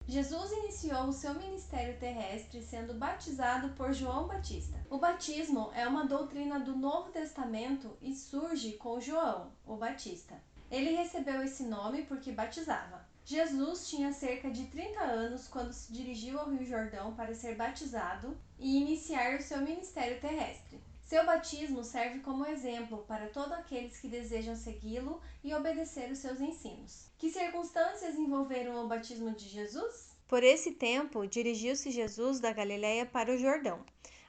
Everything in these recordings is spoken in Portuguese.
Jesus iniciou o seu ministério terrestre sendo batizado por João Batista. O batismo é uma doutrina do Novo Testamento e surge com João, o Batista. Ele recebeu esse nome porque batizava. Jesus tinha cerca de 30 anos quando se dirigiu ao Rio Jordão para ser batizado e iniciar o seu ministério terrestre. Seu batismo serve como exemplo para todos aqueles que desejam segui-lo e obedecer os seus ensinos. Que circunstâncias envolveram o batismo de Jesus? Por esse tempo, dirigiu-se Jesus da Galiléia para o Jordão,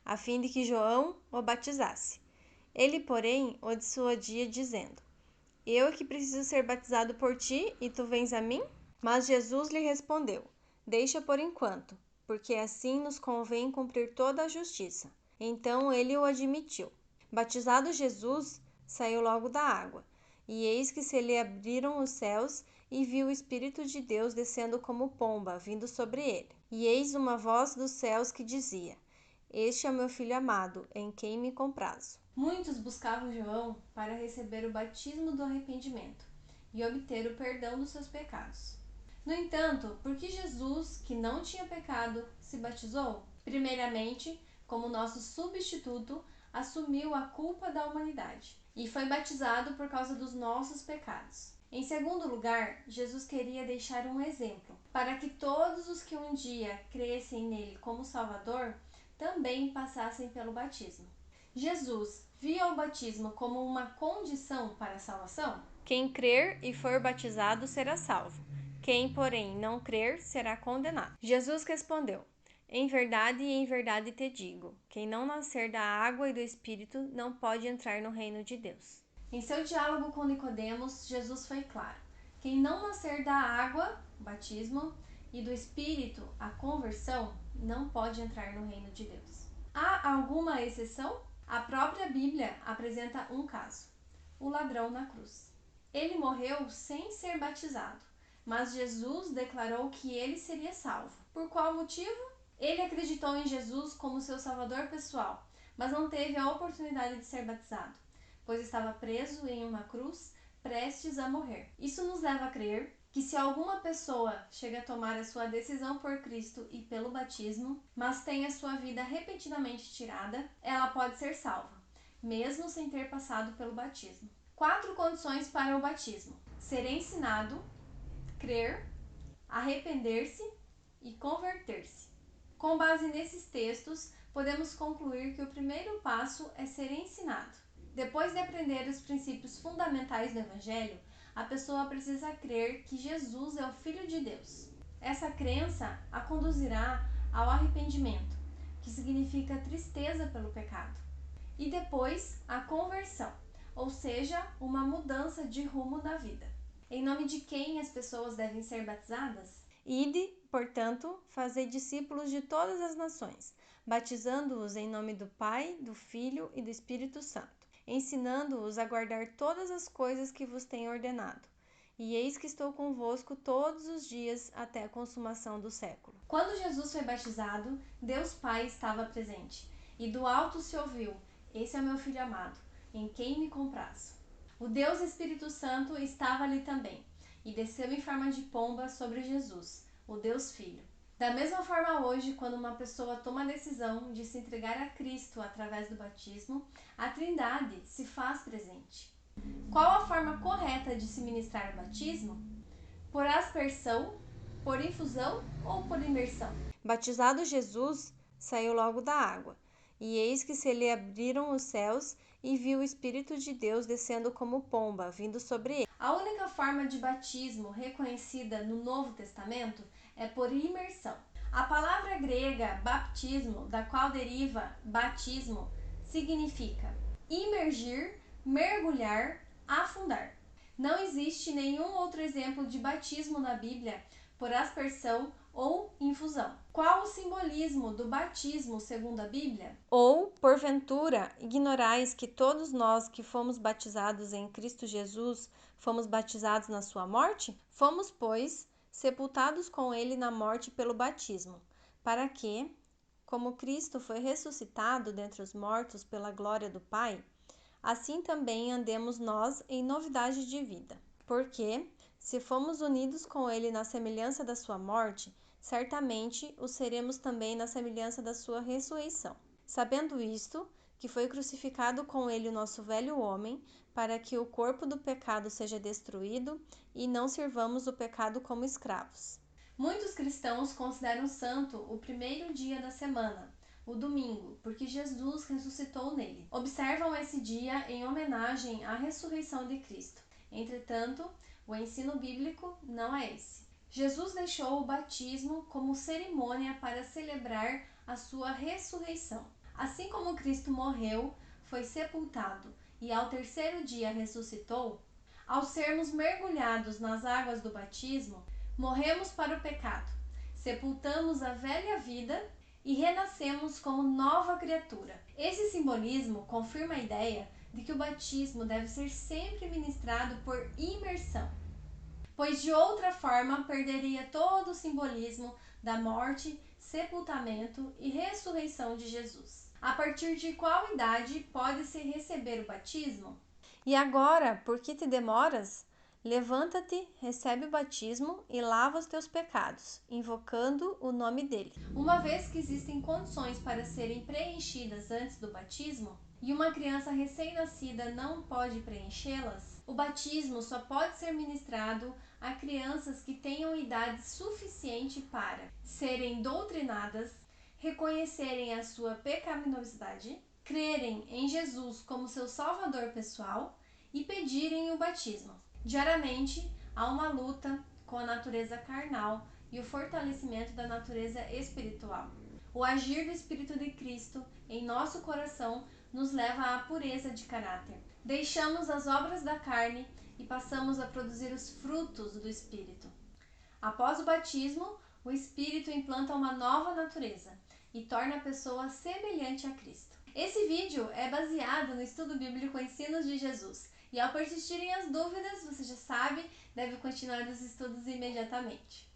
a fim de que João o batizasse. Ele, porém, o dissuadia, dizendo: Eu é que preciso ser batizado por ti, e tu vens a mim? Mas Jesus lhe respondeu: Deixa por enquanto, porque assim nos convém cumprir toda a justiça. Então ele o admitiu. Batizado Jesus, saiu logo da água, e eis que se lhe abriram os céus, e viu o Espírito de Deus descendo como pomba, vindo sobre ele. E eis uma voz dos céus que dizia: Este é o meu Filho amado, em quem me comprazo. Muitos buscavam João para receber o batismo do arrependimento e obter o perdão dos seus pecados. No entanto, por que Jesus, que não tinha pecado, se batizou? Primeiramente, como nosso substituto, assumiu a culpa da humanidade e foi batizado por causa dos nossos pecados. Em segundo lugar, Jesus queria deixar um exemplo para que todos os que um dia crescem nele como Salvador também passassem pelo batismo. Jesus via o batismo como uma condição para a salvação? Quem crer e for batizado será salvo. Quem, porém, não crer será condenado. Jesus respondeu: Em verdade te digo, quem não nascer da água e do Espírito não pode entrar no reino de Deus. Em seu diálogo com Nicodemos, Jesus foi claro: quem não nascer da água, o batismo, e do Espírito, a conversão, não pode entrar no reino de Deus. Há alguma exceção? A própria Bíblia apresenta um caso: o ladrão na cruz. Ele morreu sem ser batizado, mas Jesus declarou que ele seria salvo. Por qual motivo? Ele acreditou em Jesus como seu salvador pessoal, mas não teve a oportunidade de ser batizado, pois estava preso em uma cruz, prestes a morrer. Isso nos leva a crer que se alguma pessoa chega a tomar a sua decisão por Cristo e pelo batismo, mas tem a sua vida repentinamente tirada, ela pode ser salva, mesmo sem ter passado pelo batismo. 4 condições para o batismo: ser ensinado, crer, arrepender-se e converter-se. Com base nesses textos, podemos concluir que o primeiro passo é ser ensinado. Depois de aprender os princípios fundamentais do Evangelho, a pessoa precisa crer que Jesus é o Filho de Deus. Essa crença a conduzirá ao arrependimento, que significa tristeza pelo pecado, e depois a conversão, ou seja, uma mudança de rumo da vida. Em nome de quem as pessoas devem ser batizadas? Ide, portanto, fazei discípulos de todas as nações, batizando-os em nome do Pai, do Filho e do Espírito Santo, ensinando-os a guardar todas as coisas que vos tenho ordenado. E eis que estou convosco todos os dias até a consumação do século. Quando Jesus foi batizado, Deus Pai estava presente, e do alto se ouviu: Esse é o meu Filho amado, em quem me comprazo. O Deus Espírito Santo estava ali também, e desceu em forma de pomba sobre Jesus, o Deus Filho. Da mesma forma, hoje, quando uma pessoa toma a decisão de se entregar a Cristo através do batismo, a Trindade se faz presente. Qual a forma correta de se ministrar o batismo? Por aspersão, por infusão ou por imersão? Batizado Jesus, saiu logo da água, e eis que se lhe abriram os céus, e viu o Espírito de Deus descendo como pomba, vindo sobre ele. A única forma de batismo reconhecida no Novo Testamento é por imersão. A palavra grega baptismo, da qual deriva batismo, significa imergir, mergulhar, afundar. Não existe nenhum outro exemplo de batismo na Bíblia por aspersão ou infusão. Qual o simbolismo do batismo segundo a Bíblia? Ou, porventura, ignorais que todos nós que fomos batizados em Cristo Jesus fomos batizados na sua morte? Fomos, pois, sepultados com ele na morte pelo batismo, para que, como Cristo foi ressuscitado dentre os mortos pela glória do Pai, assim também andemos nós em novidade de vida. Porque, se fomos unidos com ele na semelhança da sua morte, certamente o seremos também na semelhança da sua ressurreição. Sabendo isto, que foi crucificado com ele o nosso velho homem, para que o corpo do pecado seja destruído e não sirvamos o pecado como escravos. Muitos cristãos consideram santo o primeiro dia da semana, o domingo, porque Jesus ressuscitou nele. Observam esse dia em homenagem à ressurreição de Cristo. Entretanto, o ensino bíblico não é esse. Jesus deixou o batismo como cerimônia para celebrar a sua ressurreição. Assim como Cristo morreu, foi sepultado e ao terceiro dia ressuscitou, ao sermos mergulhados nas águas do batismo, morremos para o pecado, sepultamos a velha vida e renascemos como nova criatura. Esse simbolismo confirma a ideia de que o batismo deve ser sempre ministrado por imersão, pois de outra forma perderia todo o simbolismo da morte, sepultamento e ressurreição de Jesus. A partir de qual idade pode-se receber o batismo? E agora, por que te demoras? Levanta-te, recebe o batismo e lava os teus pecados, invocando o nome dele. Uma vez que existem condições para serem preenchidas antes do batismo, e uma criança recém-nascida não pode preenchê-las, o batismo só pode ser ministrado a crianças que tenham idade suficiente para serem doutrinadas, reconhecerem a sua pecaminosidade, crerem em Jesus como seu salvador pessoal e pedirem o batismo. Diariamente, há uma luta com a natureza carnal e o fortalecimento da natureza espiritual. O agir do Espírito de Cristo em nosso coração nos leva à pureza de caráter. Deixamos as obras da carne e passamos a produzir os frutos do Espírito. Após o batismo, o Espírito implanta uma nova natureza e torna a pessoa semelhante a Cristo. Esse vídeo é baseado no estudo bíblico Ensinos de Jesus. E ao persistirem as dúvidas, você já sabe, deve continuar os estudos imediatamente.